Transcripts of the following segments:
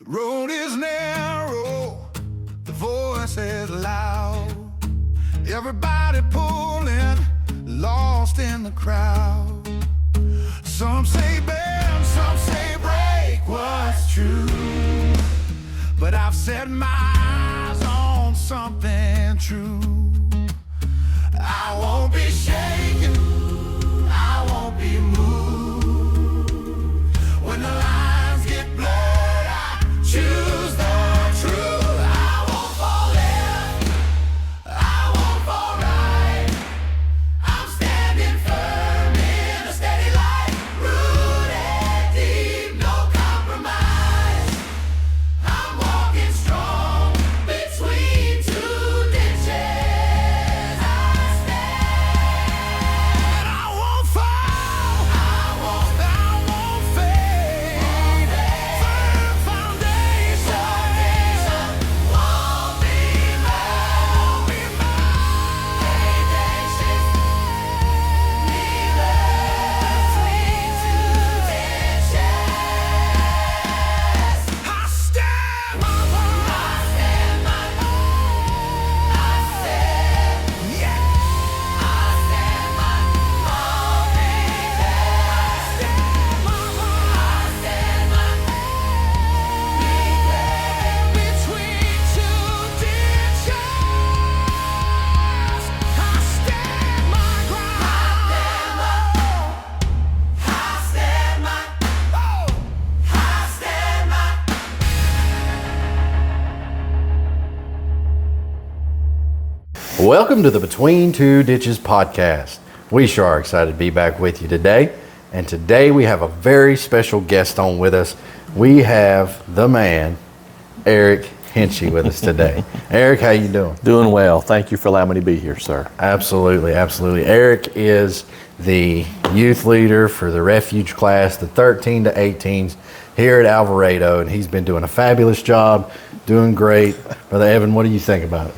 road is narrow, the voice is loud. Everybody pulling, lost in the crowd. Some say bend, some say break what's true. But I've set my eyes on something true. I won't be shaken, I won't be moved. When the lines get blurred, I choose the truth. I won't fall left, I won't fall right. I'm standing firm in a steady light, rooted deep, no compromise. I'm walking strong between two ditches. I stand, I won't fall, I won't fade. Firm foundation won't be moved. Patience, neither between two ditches. I stand my ground. I stand my ground. I stand, yeah. I stand my conviction. I stand my ground. I stand my neither between two ditches. I stand my ground. I stand my, I stand my. Welcome to the Between Two Ditches podcast. We sure are excited to be back with you today. And today we have a very special guest on with us. We have the man, Eric Hinchey, with us today. Eric, how you doing? Doing well. Thank you for allowing me to be here, sir. Absolutely, absolutely. Eric is the youth leader for the refuge class, the 13 to 18s here at Alvarado, and he's been doing a fabulous job, doing great. Brother Evan, what do you think about it?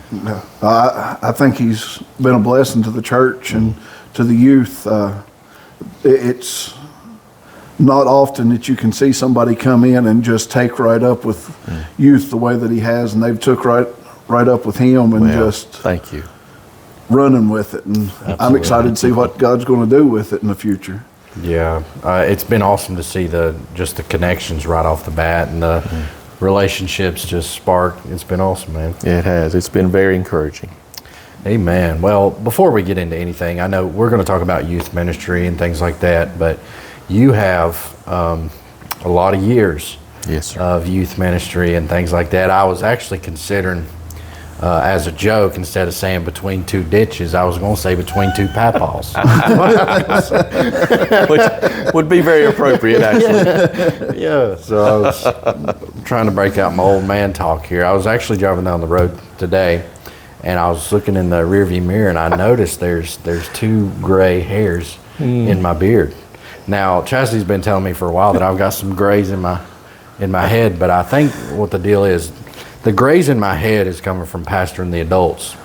I think he's been a blessing to the church and to the youth. It's not often that you can see somebody come in and just take right up with youth the way that he has, and they've took right up with him and Well, just thank you. running with it. And I'm excited to see what God's going to do with it in the future. Yeah, it's been awesome to see the connections right off the bat and the relationships just spark. It's been awesome, man. It has. It's been very encouraging. Amen. Well, before we get into anything, I know we're going to talk about youth ministry and things like that, but you have a lot of years Yes, sir. of youth ministry and things like that. I was actually considering, as a joke, instead of saying between two ditches, I was going to say between two papaws. Which would be very appropriate, actually. Yeah, so I was trying to break out my old man talk here. I was actually driving down the road today, and I was looking in the rearview mirror, and I noticed there's two gray hairs in my beard. Now, Chastity's been telling me for a while that I've got some grays in my head, but I think what the deal is, the grays in my head is coming from pastoring the adults.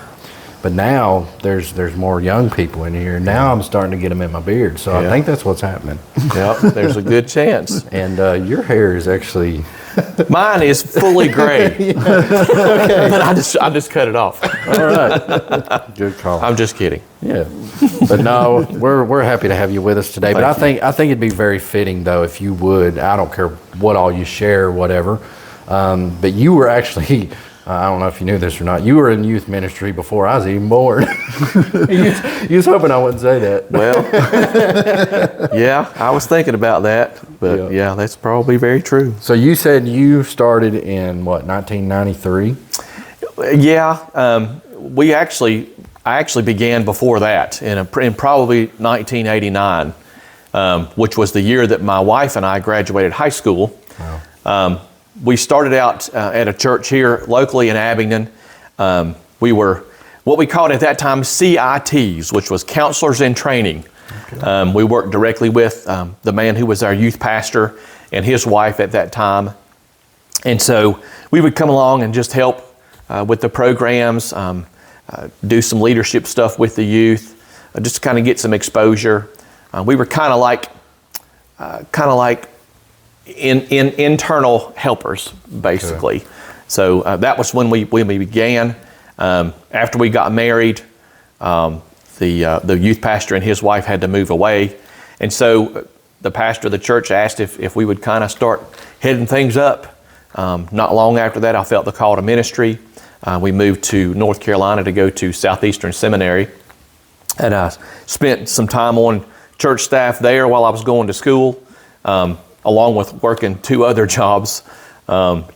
But now there's more young people in here. Now I'm starting to get them in my beard. So I Yeah. think that's what's happening. Yep, there's a good chance. And your hair is actually... Mine is fully gray. But I just cut it off. All right. Good call. I'm just kidding. Yeah. But no, we're happy to have you with us today. But Thank I think it'd be very fitting, though, if you would. I don't care what all you share or whatever. But you were actually... I don't know if you knew this or not. You were in youth ministry before I was even born. you was hoping I wouldn't say that. Well, yeah, I was thinking about that. But yeah, that's probably very true. So you said you started in, what, 1993? Yeah, I actually began before that in probably 1989, which was the year that my wife and I graduated high school. Wow. We started out at a church here locally in Abingdon. We were what we called at that time CITs, which was counselors in training. Okay. We worked directly with the man who was our youth pastor and his wife at that time. And so we would come along and just help with the programs, do some leadership stuff with the youth, just to kind of get some exposure. We were kind of like in internal helpers, basically. Okay. So that was when we began. After we got married, the youth pastor and his wife had to move away, and so the pastor of the church asked if we would kind of start heading things up. Not long after that, I felt the call to ministry. We moved to North Carolina to go to Southeastern Seminary, and I spent some time on church staff there while I was going to school, along with working 2 other jobs,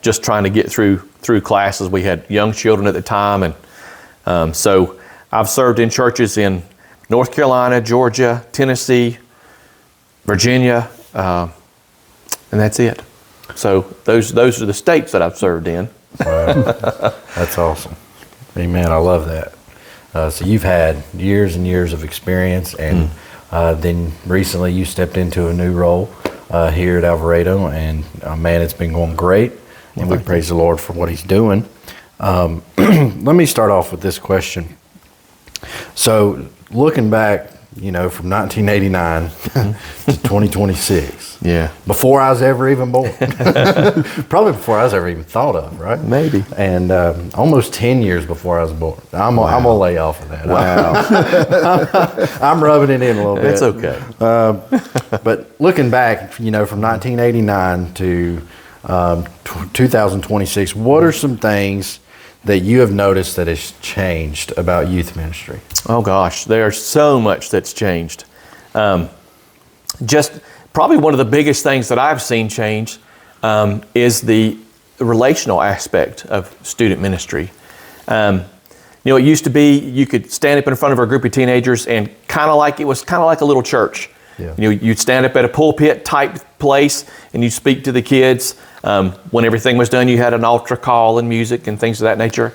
just trying to get through classes. We had young children at the time, and so I've served in churches in North Carolina, Georgia, Tennessee, Virginia, and that's it. So those are the states that I've served in. Wow. That's awesome. Amen. I love that. So you've had years and years of experience, and then recently you stepped into a new role here at Alvarado, and man, it's been going great, and we praise the Lord for what He's doing. Let me start off with this question. So looking back, from 1989 to 2026. Yeah. Before I was ever even born. Probably before I was ever even thought of, right? Maybe. And almost 10 years before I was born. I'm going to lay off of that. Wow. I'm rubbing it in a little bit. It's okay. But looking back, from 1989 to 2026, what are some things that you have noticed that has changed about youth ministry? Oh gosh, there's so much that's changed. Just probably one of the biggest things that I've seen change is the relational aspect of student ministry. It used to be you could stand up in front of a group of teenagers and it was kind of like a little church. Yeah. You'd stand up at a pulpit type place and you'd speak to the kids. When everything was done, you had an altar call and music and things of that nature.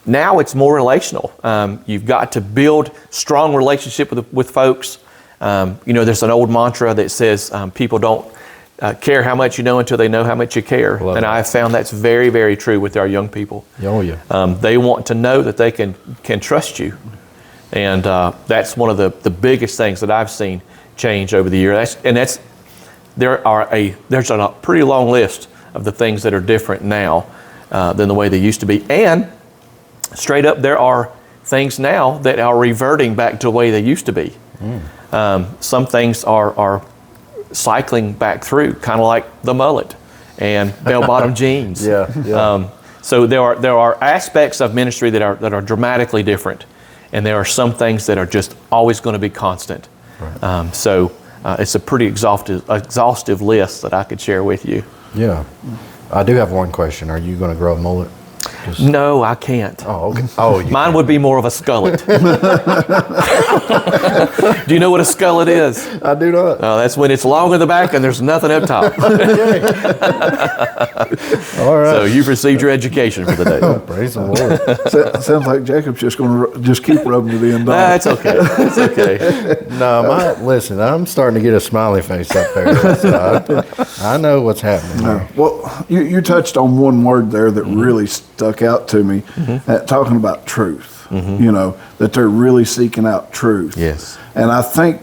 Now it's more relational. You've got to build strong relationship with folks. There's an old mantra that says people don't care how much you know until they know how much you care. Love and that. I have found that's very, very true with our young people. Oh, yeah. They want to know that they can trust you. And that's one of the biggest things that I've seen change over the year. There's a pretty long list of the things that are different now than the way they used to be. And straight up, there are things now that are reverting back to the way they used to be. Some things are cycling back through, kind of like the mullet and bell-bottom jeans. Yeah. So there are aspects of ministry that are dramatically different, and there are some things that are just always going to be constant. Right. It's a pretty exhaustive list that I could share with you. Yeah. I do have one question. Are you going to grow a mullet? No, I can't. Oh, okay. Oh, Mine would be more of a skullet. Do you know what a skullet is? I do not. That's when it's long in the back and there's nothing up top. All right. So you've received your education for the day. Praise the Lord. Sounds like Jacob's just going to just keep rubbing it in. That's okay. It's okay. No, listen, I'm starting to get a smiley face up there. So I know what's happening. No. Well, you touched on one word there that really stuck out to me, talking about truth. That they're really seeking out truth. Yes. And I think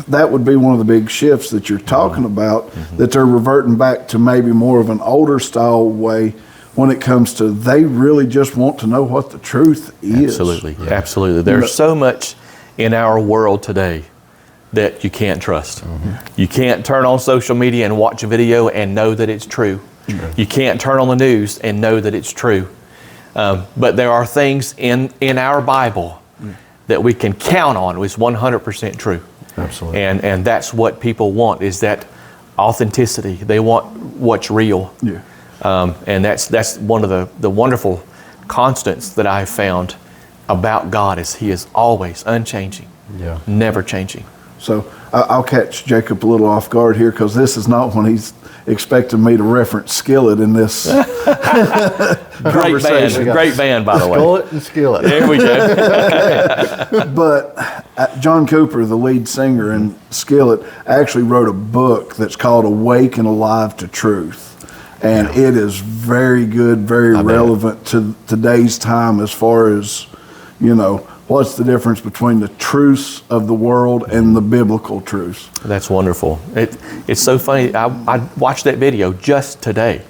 that would be one of the big shifts that you're talking about, that they're reverting back to maybe more of an older style way when it comes to they really just want to know what the truth is. Absolutely. Yeah. Absolutely. There's so much in our world today that you can't trust. You can't turn on social media and watch a video and know that it's true. You can't turn on the news and know that it's true. But there are things in our Bible that we can count on is 100% true. Absolutely. And that's what people want, is that authenticity. They want what's real. Yeah. And that's one of the wonderful constants that I have found about God, is He is always unchanging, never changing. So I'll catch Jacob a little off guard here, because this is not when he's expecting me to reference Skillet in this conversation. Great band, by the way. Skillet and Skillet. There we go. But John Cooper, the lead singer in Skillet, actually wrote a book that's called Awake and Alive to Truth. And it is very good, very relevant to today's time, as far as, what's the difference between the truths of the world and the biblical truths. That's wonderful. It's so funny. I watched that video just today.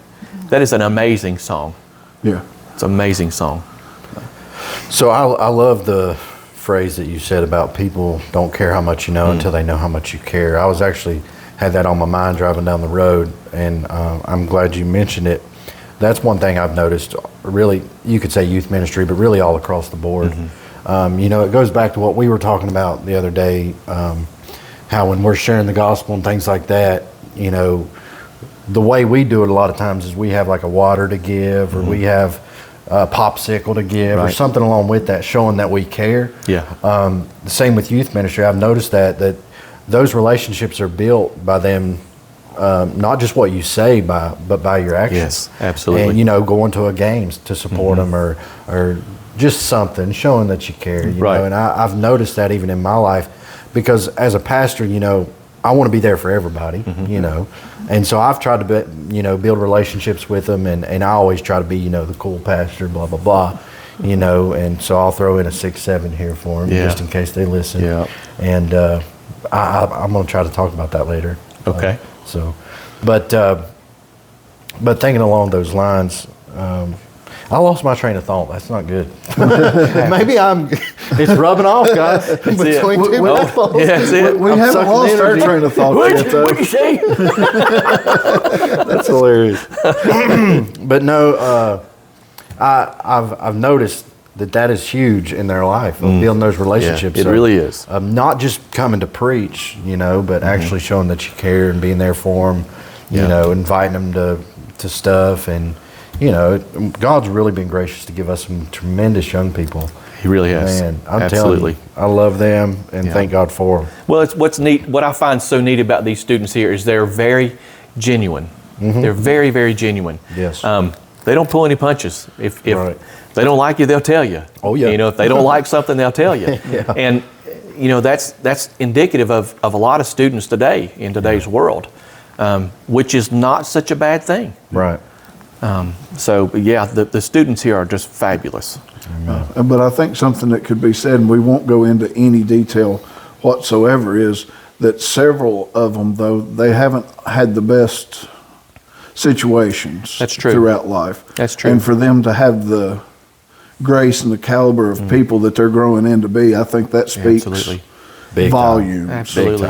That is an amazing song. Yeah. It's an amazing song. So I love the phrase that you said about people don't care how much you know until they know how much you care. I was actually had that on my mind driving down the road, and I'm glad you mentioned it. That's one thing I've noticed, really, you could say youth ministry, but really all across the board. It goes back to what we were talking about the other day, how when we're sharing the gospel and things like that, the way we do it a lot of times is we have like a water to give, or we have a popsicle to give, or something along with that, showing that we care. Yeah. The same with youth ministry. I've noticed that those relationships are built by them, not just what you say, but by your actions. Yes, absolutely. And going to a games to support them, or just something showing that you care. You know? And I've noticed that even in my life, because as a pastor, I want to be there for everybody. And so I've tried to build relationships with them, and I always try to be the cool pastor, blah blah blah. And so I'll throw in a 6-7 here for them just in case they listen. Yeah. And I'm going to try to talk about that later. Okay. But thinking along those lines, I lost my train of thought. That's not good. Maybe it's rubbing off, guys. Between two mouthfuls. Yeah, that's it. We haven't lost our train of thought yet, though. What'd you say? That's hilarious. But no, I've noticed that is huge in their life, of building those relationships. Yeah, it really is. Not just coming to preach, but actually showing that you care and being there for them, inviting them to stuff. And, God's really been gracious to give us some tremendous young people. He really has. Man, I'm telling you, I love them, and thank God for them. Well, it's what's neat. What I find so neat about these students here is they're very genuine. They're very, very genuine. Yes. They don't pull any punches. If they don't like you, they'll tell you. Oh yeah. If they don't like something, they'll tell you. And that's indicative of a lot of students today in today's world, which is not such a bad thing. Right. The students here are just fabulous. But I think something that could be said, and we won't go into any detail whatsoever, is that several of them, though, they haven't had the best situations throughout life. That's true. And for them to have the grace and the caliber of people that they're growing into be, I think that speaks volumes. Absolutely.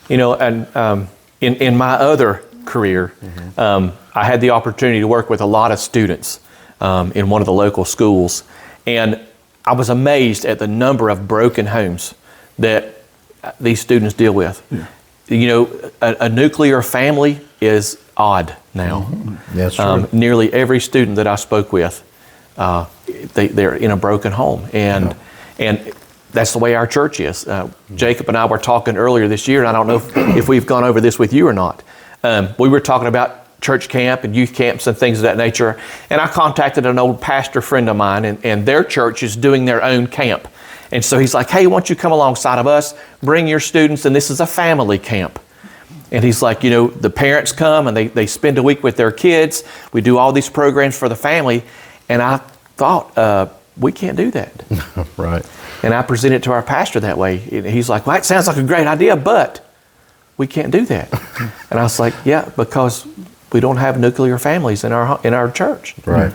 Big time. And in my other career, I had the opportunity to work with a lot of students in one of the local schools, and I was amazed at the number of broken homes that these students deal with. A nuclear family is odd now. That's true. Nearly every student that I spoke with, they're in a broken home, and that's the way our church is. Jacob and I were talking earlier this year, and I don't know if we've gone over this with you or not. We were talking about church camp and youth camps and things of that nature, and I contacted an old pastor friend of mine, and their church is doing their own camp. And so he's like, hey, why don't you come alongside of us, bring your students, and this is a family camp. And he's like, the parents come and they spend a week with their kids. We do all these programs for the family. And I thought, we can't do that. Right. And I presented it to our pastor that way. And he's like, well, that sounds like a great idea, but we can't do that. And I was like, yeah, because we don't have nuclear families in our church. Right.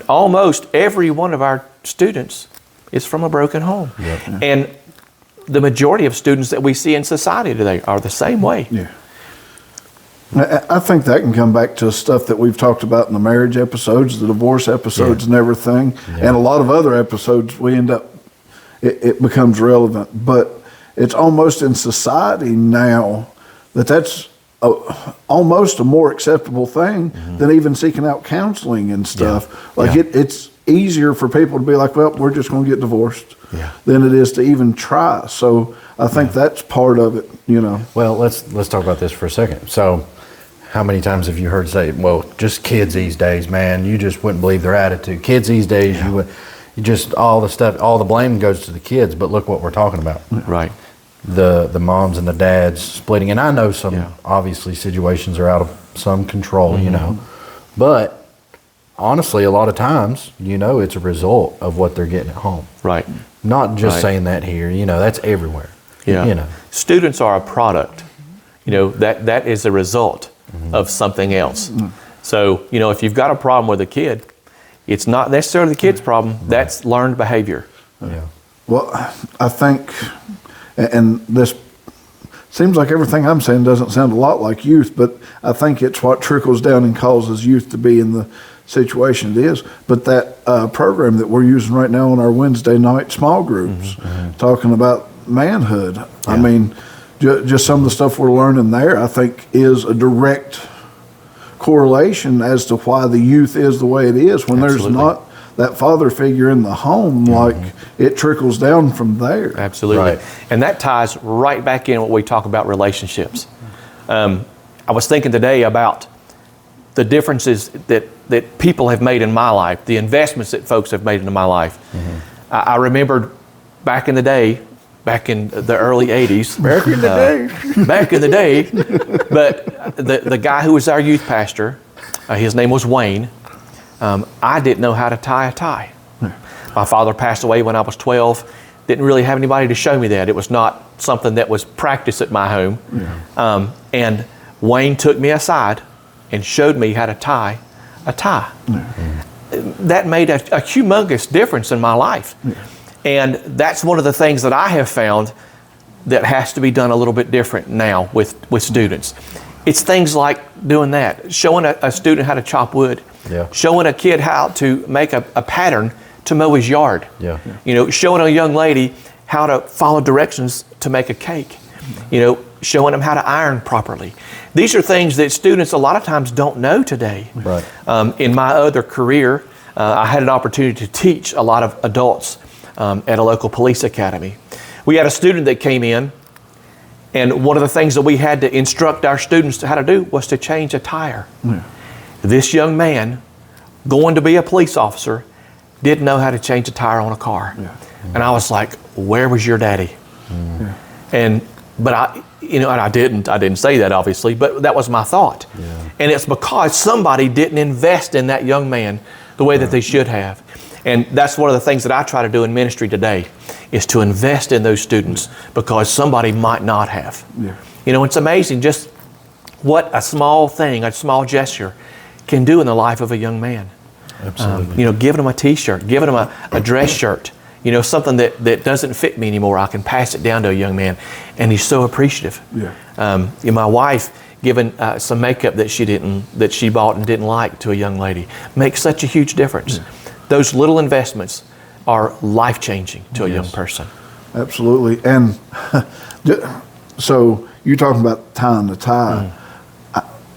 Almost every one of our students is from a broken home. Yep. And the majority of students that we see in society today are the same way. Yeah. I think that can come back to stuff that we've talked about in the marriage episodes, the divorce episodes and everything. Yeah. And a lot of other episodes, we end up, it becomes relevant. But it's almost in society now that's almost a more acceptable thing than even seeking out counseling and stuff. It's easier for people to be like, well, we're just going to get divorced than it is to even try. So I think that's part of it, Well, let's talk about this for a second. So how many times have you heard say, well, just kids these days, man, you just wouldn't believe their attitude. Kids these days, you just all the blame goes to the kids, but look what we're talking about. Right. The moms and the dads splitting, and I know some obviously situations are out of some control, but honestly, a lot of times, it's a result of what they're getting at home. Right. Not just Right. saying that here, that's everywhere. Yeah. Students are a product. That is a result of something else. So, if you've got a problem with a kid, it's not necessarily the kid's problem. That's learned behavior. Yeah. Well, I think, and this seems like everything I'm saying doesn't sound a lot like youth, but I think it's what trickles down and causes youth to be in the situation it is. But that program that we're using right now on our Wednesday night small groups, talking about manhood, I mean, just some of the stuff we're learning there, I think, is a direct correlation as to why the youth is the way it is. When Absolutely. there's not that father figure in the home, like it trickles down from there. Absolutely. Right. And that ties right back in what we talk about relationships. I was thinking today about the differences that people have made in my life, the investments that folks have made into my life. I remembered back in the day, back in the early 80s. Back in the day. Back in the day. But the guy who was our youth pastor, his name was Wayne. I didn't know how to tie a tie. My father passed away when I was 12. Didn't really have anybody to show me that. It was not something that was practiced at my home. And Wayne took me aside and showed me how to tie a tie. That made a humongous difference in my life. And that's one of the things that I have found that has to be done a little bit different now with students. It's things like doing that, showing a student how to chop wood, showing a kid how to make a pattern to mow his yard, showing a young lady how to follow directions to make a cake, showing them how to iron properly. These are things that students a lot of times don't know today. Right. In my other career, I had an opportunity to teach a lot of adults at a local police academy. We had a student that came in, and one of the things that we had to instruct our students how to do was to change a tire. This young man, going to be a police officer, didn't know how to change a tire on a car. And I was like, where was your daddy? But I didn't say that, obviously, but that was my thought. And it's because somebody didn't invest in that young man the way that they should have. And that's one of the things that I try to do in ministry today, is to invest in those students because somebody might not have. It's amazing just what a small thing, a small gesture can do in the life of a young man. Absolutely. Giving them a t-shirt, giving them a dress shirt, something that doesn't fit me anymore. I can pass it down to a young man, and he's so appreciative. My wife giving some makeup that she bought and didn't like to a young lady makes such a huge difference. Those little investments are life-changing to a young person. Absolutely. And so you're talking about tying the tie.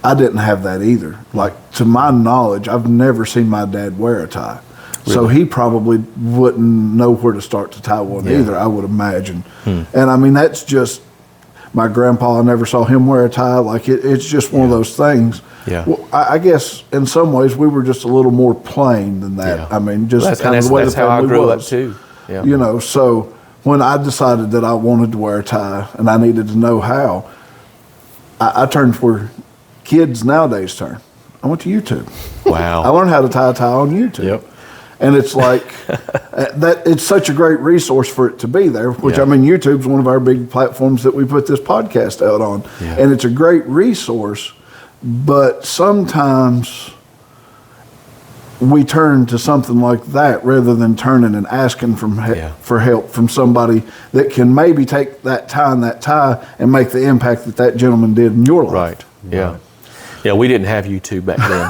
I didn't have that either. Like, to my knowledge, I've never seen my dad wear a tie. Really? So he probably wouldn't know where to start to tie one either, I would imagine. And I mean, that's just, my grandpa, I never saw him wear a tie. Like, it's just one of those things. Well, I guess in some ways we were just a little more plain than that. I mean, just kind of the way the family was. That's how I grew up too. So when I decided that I wanted to wear a tie and I needed to know how, I turned where kids nowadays turn. I went to YouTube. Wow. I learned how to tie a tie on YouTube. And it's like, it's such a great resource for it to be there, which I mean, YouTube's one of our big platforms that we put this podcast out on. And it's a great resource, but sometimes we turn to something like that rather than turning and asking for help from somebody that can maybe take that tie and make the impact that gentleman did in your life. Right. Yeah, we didn't have YouTube back then.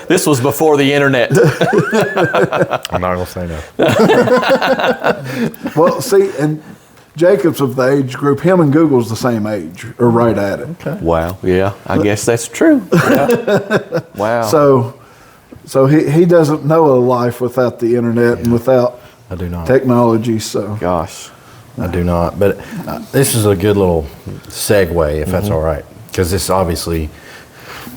This was before the internet. I'm not going to say no. Well, see, and Jacob's of the age group, him and Google's the same age, or right at it. Okay. Wow, yeah, I guess that's true. Wow. So he doesn't know a life without the internet and without I do not. technology, so. Gosh. I do not. But this is a good little segue, if that's all right. Because it's obviously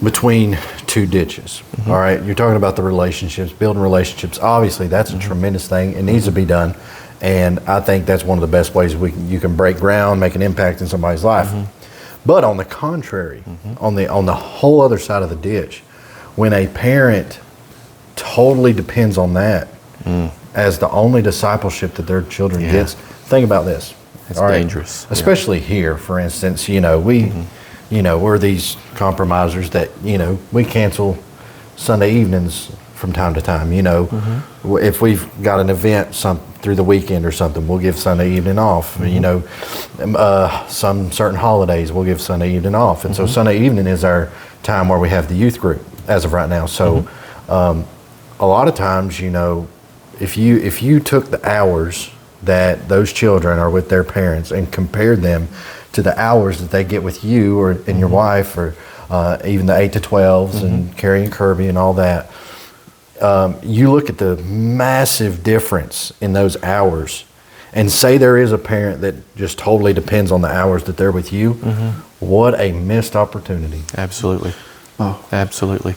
between two ditches. All right, you're talking about the relationships, building relationships. Obviously, that's a tremendous thing. It needs to be done, and I think that's one of the best ways you can break ground, make an impact in somebody's life. But on the contrary, on the whole other side of the ditch, when a parent totally depends on that as the only discipleship that their children gets, think about this. It's All right? dangerous. Especially here, for instance, we, we're these compromisers that, we cancel Sunday evenings from time to time. If we've got an event through the weekend or something, we'll give Sunday evening off. Some certain holidays, we'll give Sunday evening off. And so Sunday evening is our time where we have the youth group as of right now. So a lot of times, if you took the hours that those children are with their parents and compared them to the hours that they get with you and your wife, or even the 8 to 12s and Carrie and Kirby and all that, you look at the massive difference in those hours and say there is a parent that just totally depends on the hours that they're with you. What a missed opportunity. Absolutely. Oh. Absolutely.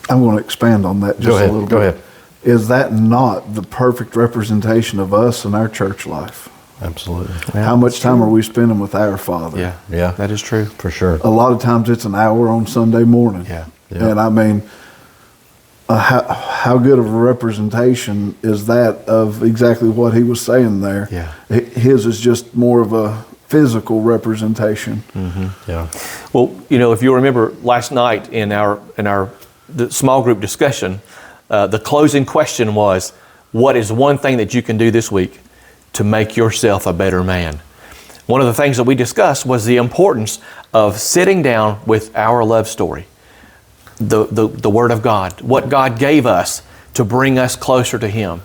I'm going to expand on that just a little bit. Go ahead. Is that not the perfect representation of us and our church life? Absolutely. How much time are we spending with our Father? Yeah. That is true. For sure. A lot of times it's an hour on Sunday morning. Yeah. And I mean, how good of a representation is that of exactly what he was saying there? Yeah. His is just more of a physical representation. Yeah. Well, if you remember last night in the small group discussion, the closing question was, what is one thing that you can do this week to make yourself a better man? One of the things that we discussed was the importance of sitting down with our love story, the Word of God, what God gave us to bring us closer to Him.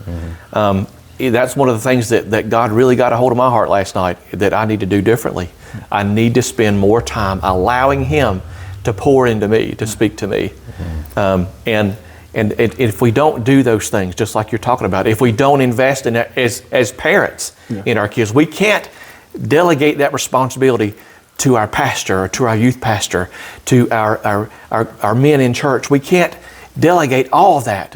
That's one of the things that God really got a hold of my heart last night that I need to do differently. I need to spend more time allowing Him to pour into me, to speak to me. And if we don't do those things, just like you're talking about, if we don't invest in it as parents in our kids, we can't delegate that responsibility to our pastor or to our youth pastor, to our men in church. We can't delegate all of that.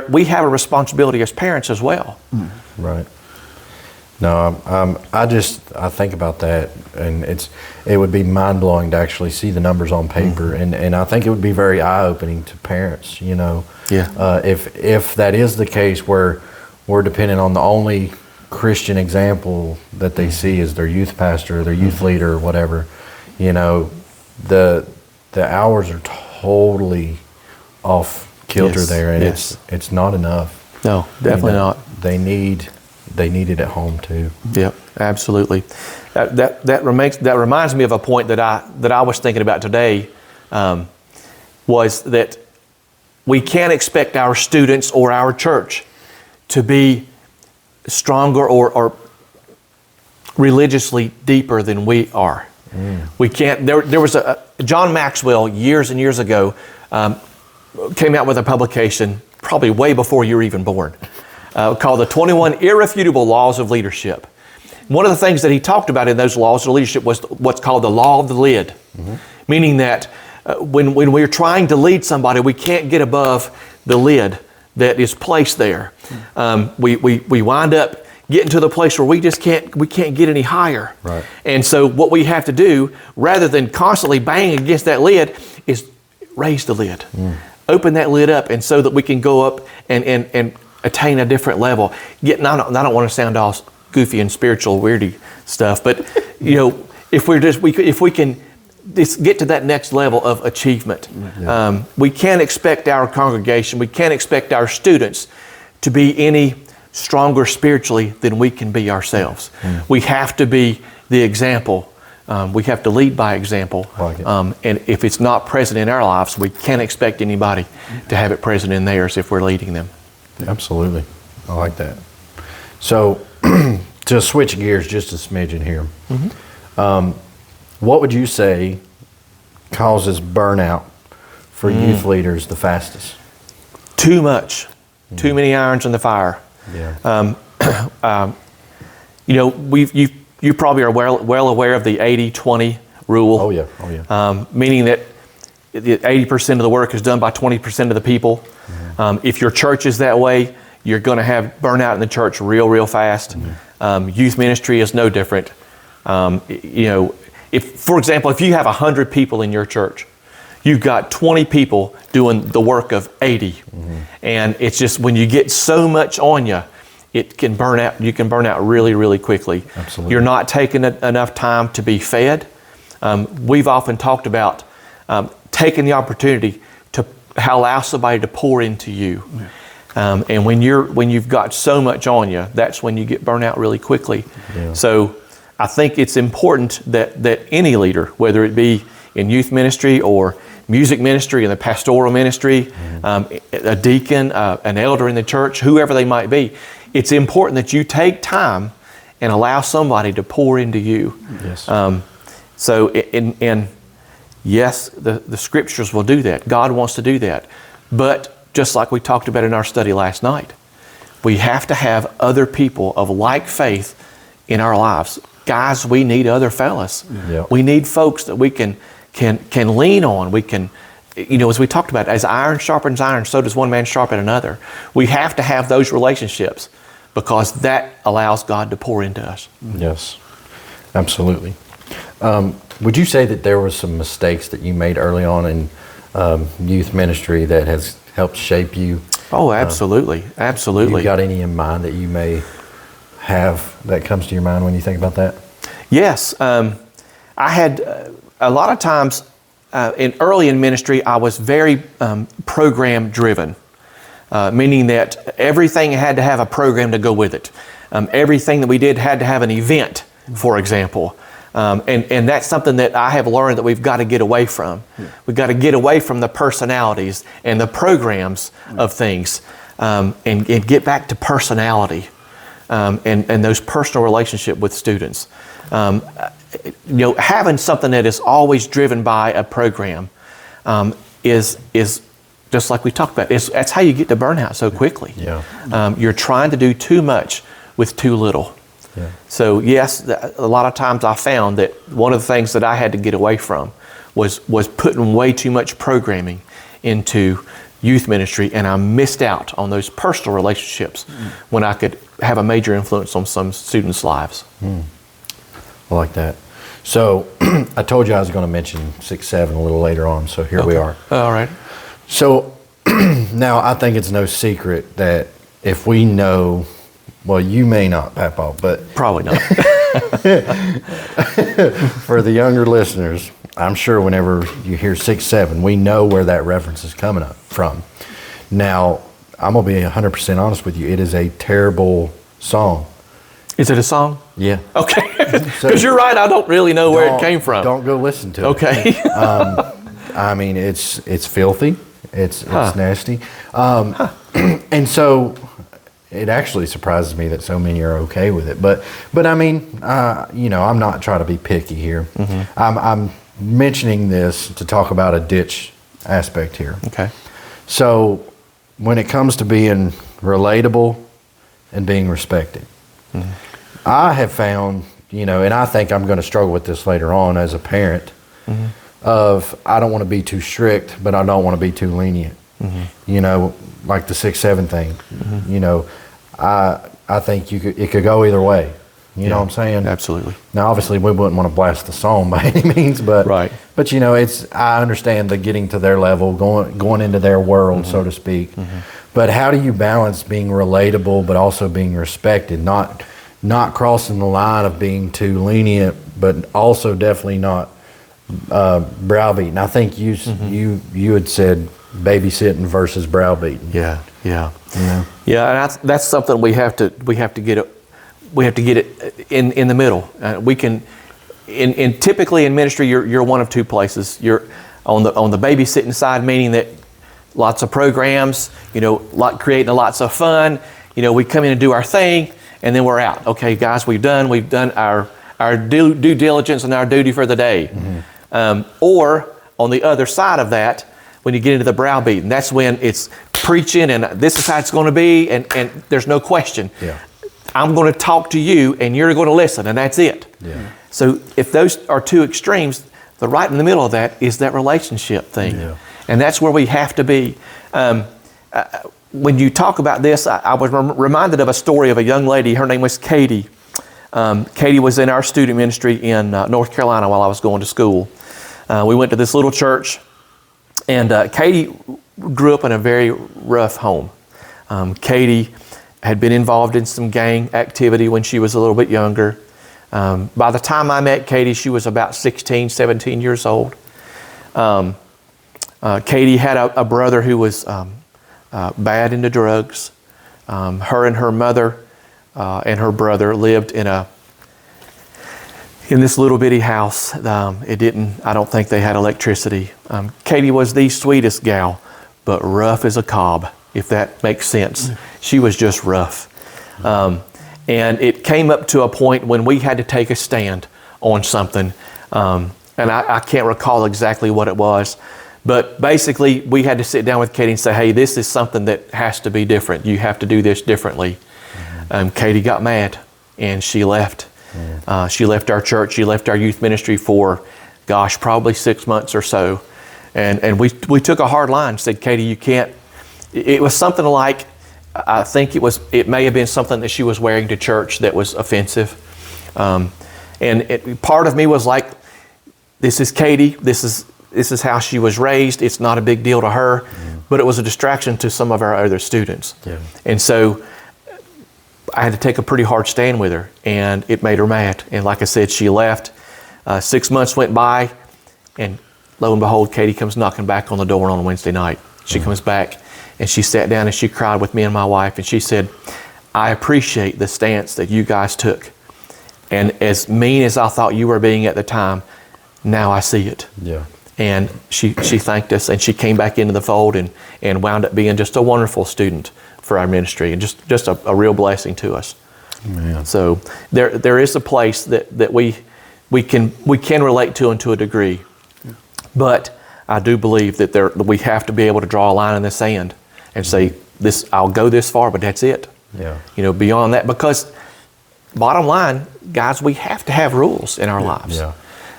We have a responsibility as parents as well. Right. No, I think about that, and it would be mind-blowing to actually see the numbers on paper, and I think it would be very eye-opening to parents, if that is the case where we're dependent on the only Christian example that they see is their youth pastor or their youth leader or whatever, the hours are totally off kilter there, and it's not enough. No, definitely not. They need it at home too. Yep, absolutely. That reminds me of a point that I was thinking about today, was that we can't expect our students or our church to be stronger or religiously deeper than we are. We can't. There was John Maxwell years and years ago came out with a publication probably way before you were even born, called the 21 Irrefutable Laws of Leadership. One of the things that he talked about in those laws of leadership was what's called the law of the lid, meaning that when we're trying to lead somebody, we can't get above the lid that is placed there. We wind up getting to the place where we can't get any higher. Right. And so what we have to do, rather than constantly banging against that lid, is raise the lid. Open that lid up, and so that we can go up and attain a different level. I don't want to sound all goofy and spiritual, weirdy stuff, but if we can just get to that next level of achievement, we can't expect our congregation, we can't expect our students to be any stronger spiritually than we can be ourselves. We have to be the example. We have to lead by example. Like it. And if it's not present in our lives, we can't expect anybody to have it present in theirs if we're leading them. Absolutely. I like that. So to switch gears just a smidgen here, what would you say causes burnout for youth leaders the fastest? Too much. Too many irons in the fire. Yeah. You probably are well aware of the 80-20 rule. Oh yeah. Meaning that 80% of the work is done by 20% of the people. If your church is that way, you're going to have burnout in the church real fast. Youth ministry is no different. If, for example, if you have 100 people in your church, you've got 20 people doing the work of 80. And it's just when you get so much on you, it can burn out. You can burn out really, really quickly. Absolutely. You're not taking enough time to be fed. We've often talked about taking the opportunity to allow somebody to pour into you. And when you've got so much on you, that's when you get burnt out really quickly. Yeah. So I think it's important that any leader, whether it be in youth ministry or music ministry, in the pastoral ministry, a deacon, an elder in the church, whoever they might be, it's important that you take time and allow somebody to pour into you. Yes. And yes, the scriptures will do that. God wants to do that. But just like we talked about in our study last night, we have to have other people of like faith in our lives. Guys, we need other fellas. Yep. We need folks that we can lean on. We can, as we talked about, as iron sharpens iron, so does one man sharpen another. We have to have those relationships because that allows God to pour into us. Yes, absolutely. Would you say that there were some mistakes that you made early on in youth ministry that has helped shape you? Oh, absolutely. Absolutely. You got any in mind that you may have that comes to your mind when you think about that? Yes. I had a lot of times early in ministry, I was very program driven, meaning that everything had to have a program to go with it. Everything that we did had to have an event, for example. And that's something that I have learned that we've got to get away from. We've got to get away from the personalities and the programs of things and get back to personality and those personal relationship with students. Having something that is always driven by a program is just like we talked about. That's how you get to burnout so quickly. Yeah. You're trying to do too much with too little. Yeah. So yes, a lot of times I found that one of the things that I had to get away from was putting way too much programming into youth ministry, and I missed out on those personal relationships when I could have a major influence on some students' lives. I like that. So I told you I was going to mention 6-7 a little later on, so here we are. All right. So now I think it's no secret that if we know, well, you may not, Papa, but Probably not. for the younger listeners, I'm sure whenever you hear 6-7, we know where that reference is coming up from. Now, I'm going to be 100% honest with you. It is a terrible song. Is it a song? Yeah. Okay. Because you're right, I don't really know where it came from. Don't go listen to it. Okay. I mean, it's filthy. It's nasty. And so it actually surprises me that so many are okay with it. But I mean, I'm not trying to be picky here. Mm-hmm. I'm mentioning this to talk about a ditch aspect here. Okay. So when it comes to being relatable and being respected, I have found, and I think I'm going to struggle with this later on as a parent, of I don't want to be too strict, but I don't want to be too lenient. Like the 6-7 thing. I think it could go either way. You know what I'm saying? Absolutely. Now, obviously, we wouldn't want to blast the song by any means, but Right. But I understand the getting to their level, going into their world, so to speak. But how do you balance being relatable but also being respected? Not crossing the line of being too lenient, but also definitely not browbeating. I think you had said babysitting versus browbeating. Yeah. Yeah. Yeah, and that's something we have to get it in the middle. We can, typically in ministry, you're one of two places. You're on the babysitting side, meaning that lots of programs, creating lots of fun. We come in and do our thing, and then we're out. Okay, guys, we've done our due diligence and our duty for the day. Or on the other side of that, when you get into the browbeating, that's when it's preaching and this is how it's going to be, and there's no question. Yeah. I'm going to talk to you and you're going to listen, and that's it. Yeah. So if those are two extremes, the right in the middle of that is that relationship thing. Yeah. And that's where we have to be. When you talk about this, I was reminded of a story of a young lady. Her name was Katie. Katie was in our student ministry in North Carolina while I was going to school. We went to this little church, And Katie grew up in a very rough home. Katie had been involved in some gang activity when she was a little bit younger. By the time I met Katie, she was about 16, 17 years old. Katie had a brother who was bad into drugs. Her and her mother and her brother lived in this little bitty house. I don't think they had electricity. Katie was the sweetest gal, but rough as a cob, if that makes sense. She was just rough. And it came up to a point when we had to take a stand on something. And I can't recall exactly what it was, but basically we had to sit down with Katie and say, hey, this is something that has to be different. You have to do this differently. Katie got mad and she left. She left our church. She left our youth ministry for, probably 6 months or so. And we took a hard line, said, Katie, you can't. It was something like, I think it may have been something that she was wearing to church that was offensive. Part of me was like, this is Katie. This is how she was raised. It's not a big deal to her, but it was a distraction to some of our other students. Yeah. And so I had to take a pretty hard stand with her, and it made her mad. And like I said, she left. 6 months went by, and lo and behold, Katie comes knocking back on the door on a Wednesday night. She comes back, and she sat down and she cried with me and my wife, and she said, I appreciate the stance that you guys took. And as mean as I thought you were being at the time, now I see it. Yeah. And she thanked us, and she came back into the fold and wound up being just a wonderful student for our ministry, and just a real blessing to us. Man. So there is a place that we can relate to and to a degree, but I do believe that we have to be able to draw a line in the sand and say, I'll go this far, but that's it. Yeah. Beyond that, because bottom line, guys, we have to have rules in our lives. Yeah.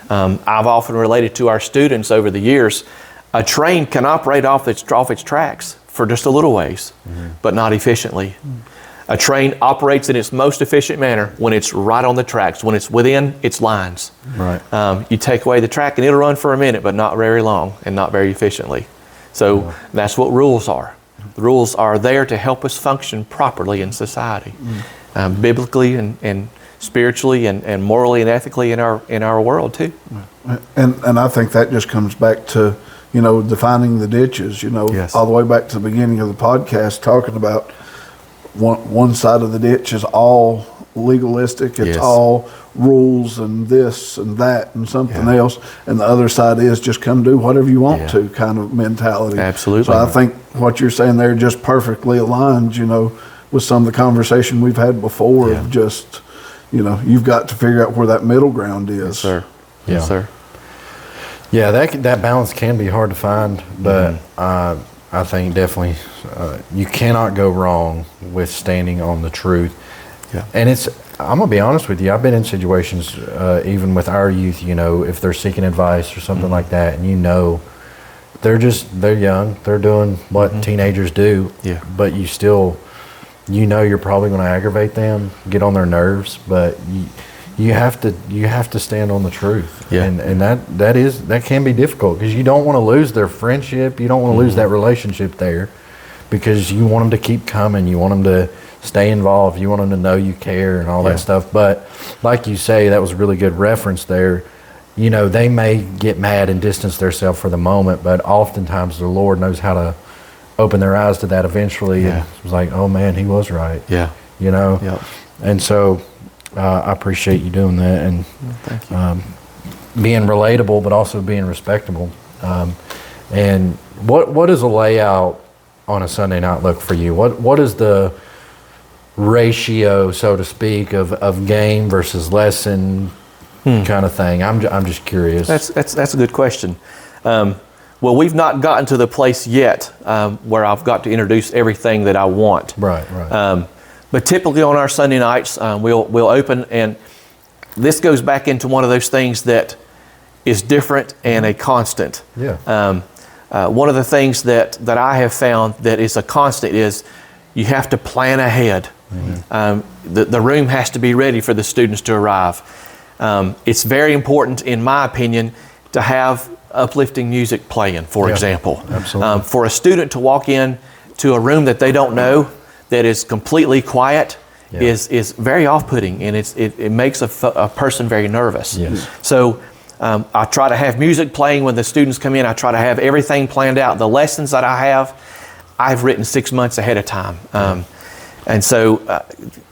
I've often related to our students over the years, a train can operate off its tracks for just a little ways, but not efficiently. A train operates in its most efficient manner when it's right on the tracks, when it's within its lines. Right. You take away the track and it'll run for a minute, but not very long and not very efficiently. So that's what rules are. The rules are there to help us function properly in society, biblically and spiritually and morally and ethically in our world too. And I think that just comes back to, defining the ditches, yes. All the way back to the beginning of the podcast, talking about one side of the ditch is all legalistic, it's yes. all rules and this and that and something else, and the other side is just come do whatever you want to kind of mentality. Absolutely. So I think what you're saying there just perfectly aligns, with some of the conversation we've had before of just, you've got to figure out where that middle ground is. Yes, sir. Yes, sir. Yeah, that balance can be hard to find, but I think definitely you cannot go wrong with standing on the truth. Yeah. And I'm going to be honest with you, I've been in situations, even with our youth, if they're seeking advice or something like that, and they're young, they're doing what teenagers do, but you still, you're probably going to aggravate them, get on their nerves, but you have to stand on the truth. Yeah. And that can be difficult because you don't want to lose their friendship. You don't want to lose that relationship there because you want them to keep coming. You want them to stay involved. You want them to know you care and all that stuff. But like you say, that was a really good reference there. They may get mad and distance themselves for the moment, but oftentimes the Lord knows how to open their eyes to that eventually. Yeah. And it was like, oh man, he was right. Yeah. Yep. And so I appreciate you doing that and thank you. Being relatable, but also being respectable. And what does a layout on a Sunday night look for you? What is the ratio, so to speak, of game versus lesson kind of thing? I'm just curious. That's a good question. Well, we've not gotten to the place yet where I've got to introduce everything that I want. Right. But typically on our Sunday nights, we'll open, and this goes back into one of those things that is different and a constant. Yeah. One of the things that I have found that is a constant is you have to plan ahead. Mm-hmm. The room has to be ready for the students to arrive. It's very important, in my opinion, to have uplifting music playing, for Yeah, example. absolutely. For a student to walk in to a room that they don't know, that is completely quiet, Yeah. is very off-putting, and it makes a person very nervous. Yes. So I try to have music playing when the students come in. I try to have everything planned out. The lessons that I have, I've written 6 months ahead of time. And so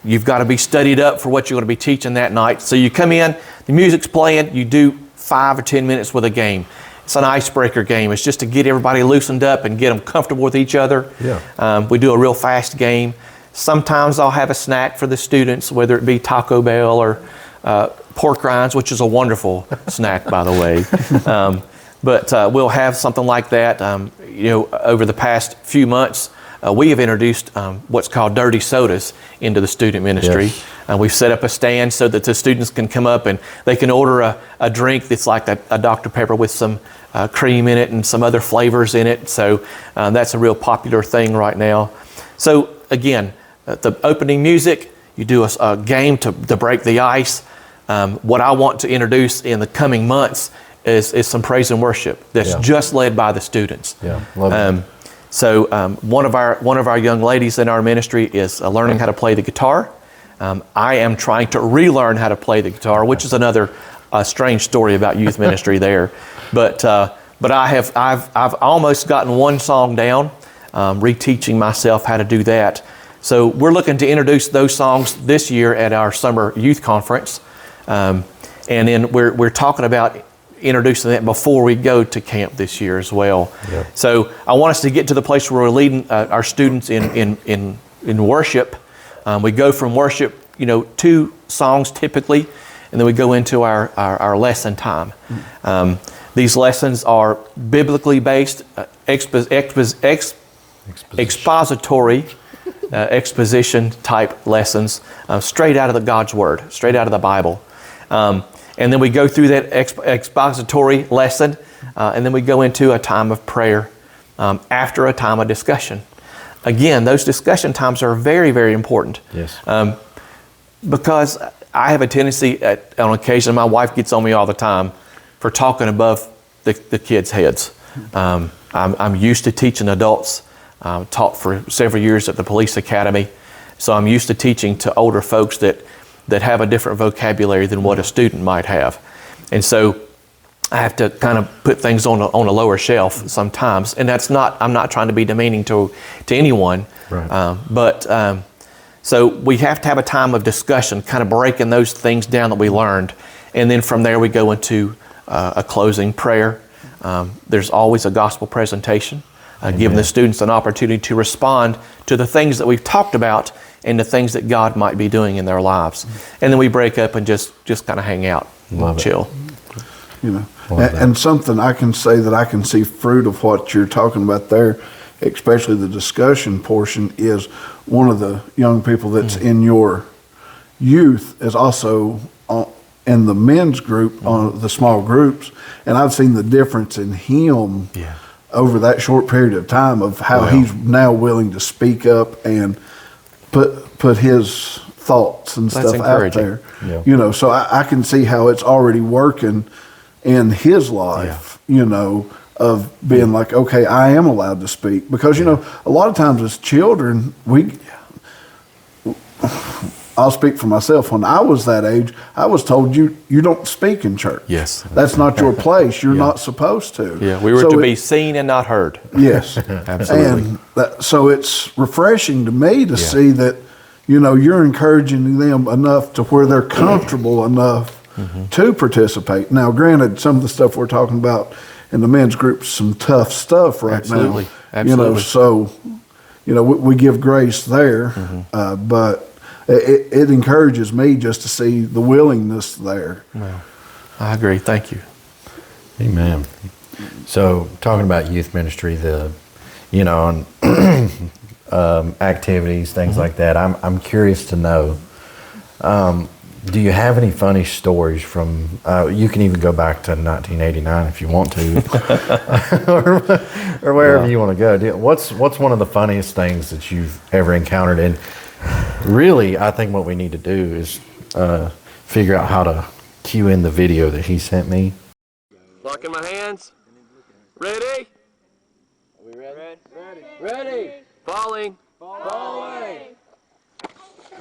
you've got to be studied up for what you're going to be teaching that night. So you come in, the music's playing, you do 5 or 10 minutes with a game. It's an icebreaker game. It's just to get everybody loosened up and get them comfortable with each other. Yeah. We do a real fast game. Sometimes I'll have a snack for the students, whether it be Taco Bell or pork rinds, which is a wonderful snack, by the way. But we'll have something like that. Over the past few months, we have introduced what's called dirty sodas into the student ministry. Yes. We've set up a stand so that the students can come up and they can order a drink that's like a Dr. Pepper with some cream in it and some other flavors in it. So that's a real popular thing right now. So again, the opening music, you do a game to break the ice. What I want to introduce in the coming months is some praise and worship that's just led by the students. Yeah, love it. So one of our young ladies in our ministry is learning how to play the guitar. I am trying to relearn how to play the guitar, which is another strange story about youth ministry there. But I've almost gotten one song down, reteaching myself how to do that. So we're looking to introduce those songs this year at our summer youth conference, and then we're talking about introducing that before we go to camp this year as well. Yep. So I want us to get to the place where we're leading our students in worship. We go from worship, 2 songs typically, and then we go into our lesson time. These lessons are biblically based, expository, exposition type lessons, straight out of the God's Word, straight out of the Bible. And then we go through that expository lesson, and then we go into a time of prayer after a time of discussion. Again, those discussion times are very, very important. Yes. Because I have a tendency, on occasion, my wife gets on me all the time for talking above the kids' heads. I'm used to teaching adults, taught for several years at the police academy, so I'm used to teaching to older folks that have a different vocabulary than what a student might have. And so I have to kind of put things on a lower shelf sometimes. And I'm not trying to be demeaning to anyone. Right. So we have to have a time of discussion, kind of breaking those things down that we learned. And then from there we go into a closing prayer. There's always a gospel presentation, giving the students an opportunity to respond to the things that we've talked about and the things that God might be doing in their lives. And then we break up and just kind of hang out, Love it. chill. And something I can say that I can see fruit of what you're talking about there, especially the discussion portion, is one of the young people that's in your youth is also in the men's group, on the small groups, and I've seen the difference in him over that short period of time of how he's now willing to speak up and put his thoughts and That's stuff out encouraging. there. Yeah. So I can see how it's already working in his life, of being like, okay, I am allowed to speak. Because, a lot of times as children, I'll speak for myself. When I was that age, I was told you don't speak in church. Yes. That's not your place. You're not supposed to. Yeah, we were to be seen and not heard. Yes. Absolutely. And so it's refreshing to me to see that, you're encouraging them enough to where they're comfortable enough to participate. Now, granted, some of the stuff we're talking about in the men's group is some tough stuff right now. Absolutely. So, we give grace there, but it encourages me just to see the willingness there. Well, I agree. Thank you. Amen. So, talking about youth ministry, and activities, things like that. I'm curious to know. Do you have any funny stories from? You can even go back to 1989 if you want to, or wherever you want to go. What's one of the funniest things that you've ever encountered? And really, I think what we need to do is figure out how to cue in the video that he sent me. Locking my hands. Ready? Are we ready? Ready. Falling. Falling.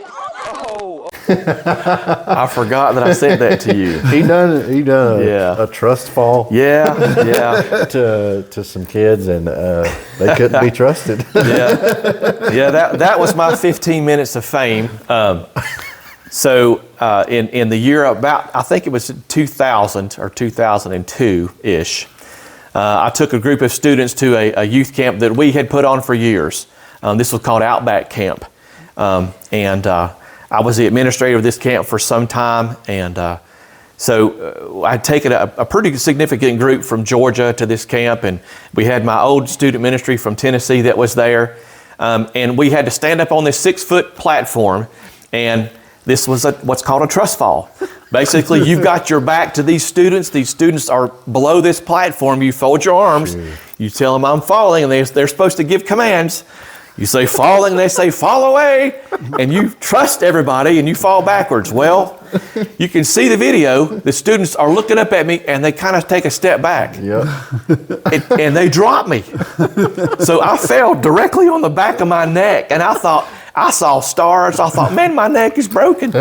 Oh. I forgot that I said that to you. He done Yeah. a trust fall Yeah. to some kids, and they couldn't be trusted. Yeah. That was my 15 minutes of fame. So in the year about, I think it was 2000 or 2002-ish, I took a group of students to a youth camp that we had put on for years. This was called Outback Camp. And I was the administrator of this camp for some time. And so I'd taken a pretty significant group from Georgia to this camp. And we had my old student ministry from Tennessee that was there. And we had to stand up on this 6-foot platform. And this was what's called a trust fall. Basically, you've got your back to these students. These students are below this platform. You fold your arms. You tell them I'm falling, and they're supposed to give commands. You say falling, they say fall away, and you trust everybody, and you fall backwards. Well, you can see the video. The students are looking up at me, and they kind of take a step back. And they drop me. So I fell directly on the back of my neck, and I thought, I saw stars. I thought, man, my neck is broken.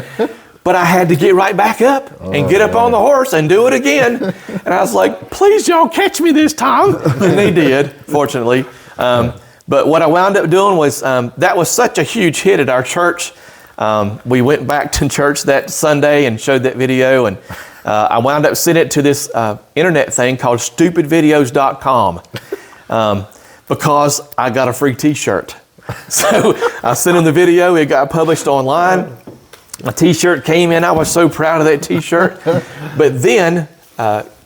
But I had to get right back up and get up on the horse and do it again. And I was like, please, y'all catch me this time. And they did, fortunately. But what I wound up doing was, that was such a huge hit at our church. We went back to church that Sunday and showed that video. And I wound up sending it to this internet thing called stupidvideos.com because I got a free t-shirt. So I sent him the video. It got published online. My t-shirt came in. I was so proud of that t-shirt. But then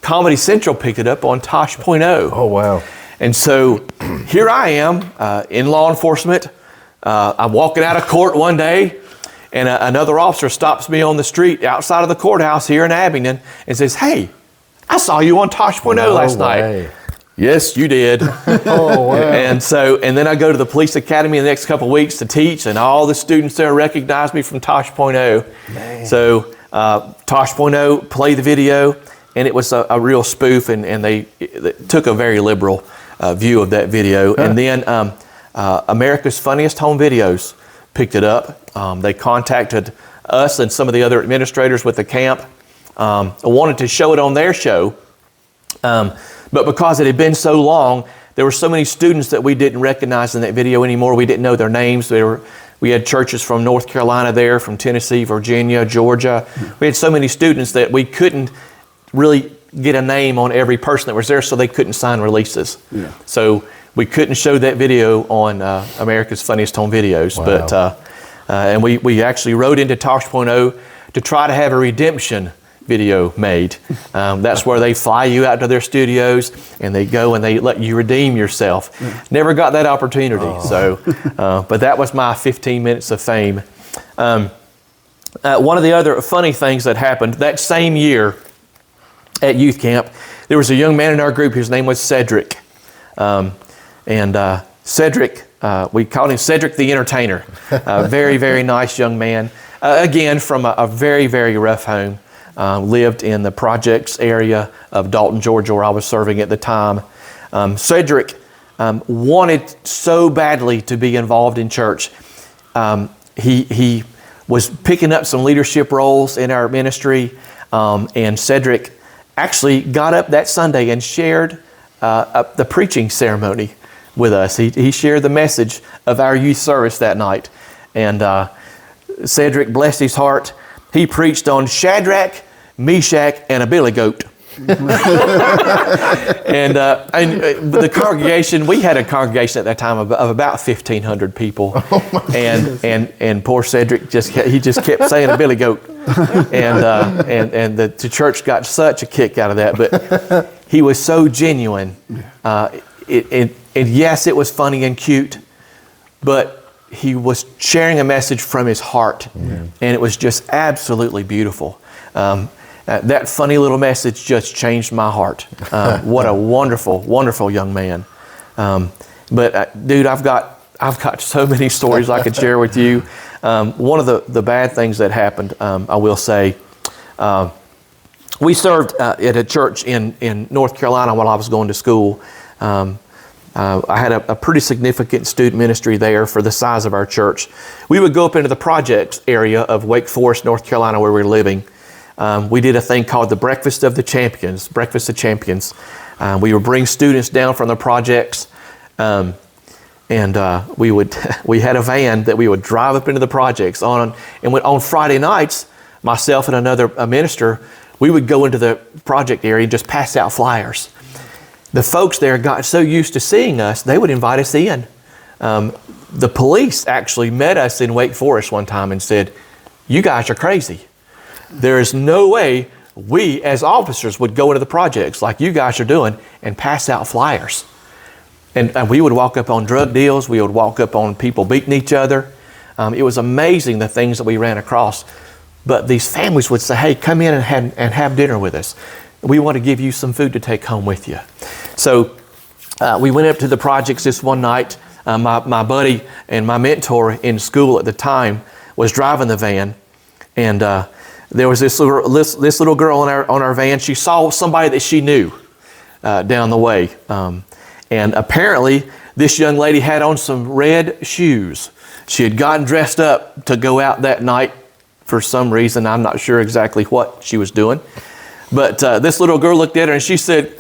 Comedy Central picked it up on Tosh.0. Oh, wow. And so here I am in law enforcement. I'm walking out of court one day, and another officer stops me on the street outside of the courthouse here in Abingdon and says, hey, I saw you on Tosh.0 last night. Yes, you did. Oh, wow. And then I go to the police academy in the next couple of weeks to teach, and all the students there recognize me from Tosh.0. So Tosh.0 played the video, and it was a real spoof, and they took a very liberal view of that video. And then America's Funniest Home Videos picked it up. They contacted us and some of the other administrators with the camp. Wanted to show it on their show. But because it had been so long, there were so many students that we didn't recognize in that video anymore. We didn't know their names. We had churches from North Carolina there, from Tennessee, Virginia, Georgia. We had so many students that we couldn't really get a name on every person that was there, so they couldn't sign releases. So we couldn't show that video on America's Funniest Home Videos. Wow. But and we actually wrote into Tosh.0 to try to have a redemption video made. That's where they fly you out to their studios and they go and they let you redeem yourself. Never got that opportunity. So, but that was my 15 minutes of fame. One of the other funny things that happened that same year at youth camp, there was a young man in our group. His name was Cedric. Cedric, we called him Cedric the Entertainer. Very, very nice young man. Again, from a very, very rough home. Lived in the projects area of Dalton, Georgia, where I was serving at the time. Cedric wanted so badly to be involved in church. He was picking up some leadership roles in our ministry, and Cedric actually got up that Sunday and shared the preaching ceremony with us. He shared the message of our youth service that night. And Cedric, bless his heart, he preached on Shadrach, Meshach, and a billy goat. And the congregation, we had a congregation at that time of about 1,500 people. And poor Cedric just kept saying a billy goat. And the church got such a kick out of that. But he was so genuine. And yes, it was funny and cute, but he was sharing a message from his heart. And it was just absolutely beautiful. That funny little message just changed my heart. What a wonderful, wonderful young man. Dude, I've got so many stories I could share with you. One of the bad things that happened, I will say, we served at a church in North Carolina while I was going to school. I had a pretty significant student ministry there for the size of our church. We would go up into the projects area of Wake Forest, North Carolina, where we were living. We did a thing called the Breakfast of Champions. We would bring students down from the projects, and we had a van that we would drive up into the projects on Friday nights. Myself and another minister, we would go into the project area and just pass out flyers. The folks there got so used to seeing us, they would invite us in. The police actually met us in Wake Forest one time and said, "You guys are crazy. There is no way we as officers would go into the projects like you guys are doing and pass out flyers." And we would walk up on drug deals. We would walk up on people beating each other. It was amazing the things that we ran across. But these families would say, "Hey, come in and have dinner with us. We want to give you some food to take home with you." So we went up to the projects this one night. My buddy and my mentor in school at the time was driving the van, and there was this little girl on our van. She saw somebody that she knew down the way, and apparently this young lady had on some red shoes. She had gotten dressed up to go out that night for some reason. I'm not sure exactly what she was doing. But this little girl looked at her and she said,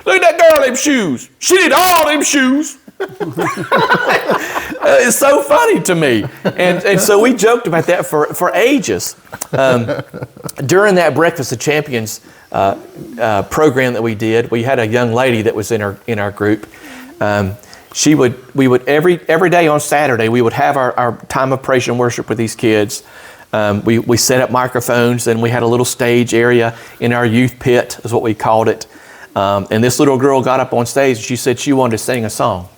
"Look at that girl, them shoes. She did all them shoes." It's so funny to me. And so we joked about that for ages. During that Breakfast of Champions program that we did, we had a young lady that was in our group. We would every day on Saturday, we would have our time of praise and worship with these kids. We set up microphones, and we had a little stage area in our youth pit, is what we called it. And this little girl got up on stage. She said she wanted to sing a song.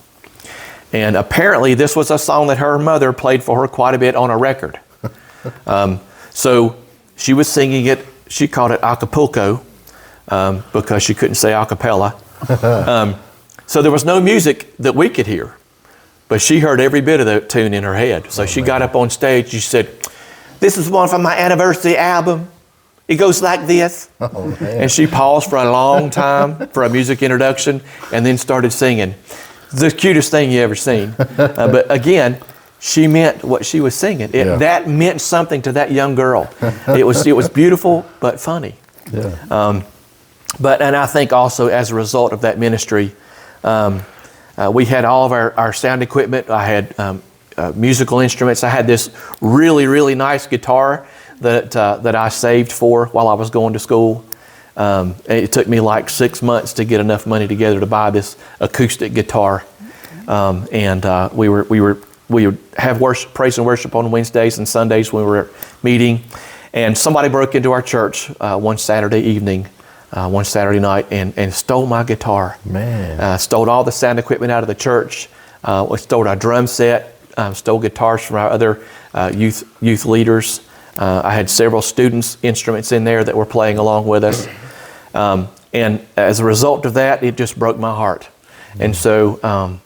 And apparently this was a song that her mother played for her quite a bit on a record. So she was singing it. She called it Acapulco because she couldn't say acapella. So there was no music that we could hear, but she heard every bit of the tune in her head. So she got up on stage. She said, "This is one from my anniversary album. It goes like this." And she paused for a long time for a music introduction and then started singing. The cutest thing you ever seen. But again, she meant what she was singing. That meant something to that young girl. It was beautiful but funny. Yeah. And I think also as a result of that ministry, we had all of our sound equipment. I had musical instruments. I had this really, really nice guitar that I saved for while I was going to school. It took me like 6 months to get enough money together to buy this acoustic guitar. We would have praise and worship on Wednesdays and Sundays when we were meeting. And somebody broke into our church one Saturday evening, one Saturday night, and stole my guitar. Man. Stole all the sound equipment out of the church. We stole our drum set. Stole guitars from our other youth leaders. I had several students' instruments in there that were playing along with us. And as a result of that, it just broke my heart. And so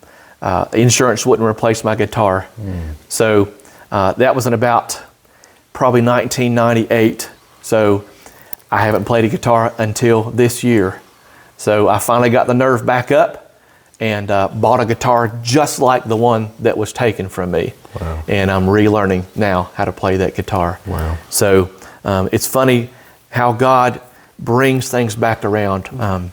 insurance wouldn't replace my guitar. So that was in about probably 1998. So I haven't played a guitar until this year. So I finally got the nerve back up and bought a guitar just like the one that was taken from me. Wow. And I'm relearning now how to play that guitar. Wow. So it's funny how God brings things back around.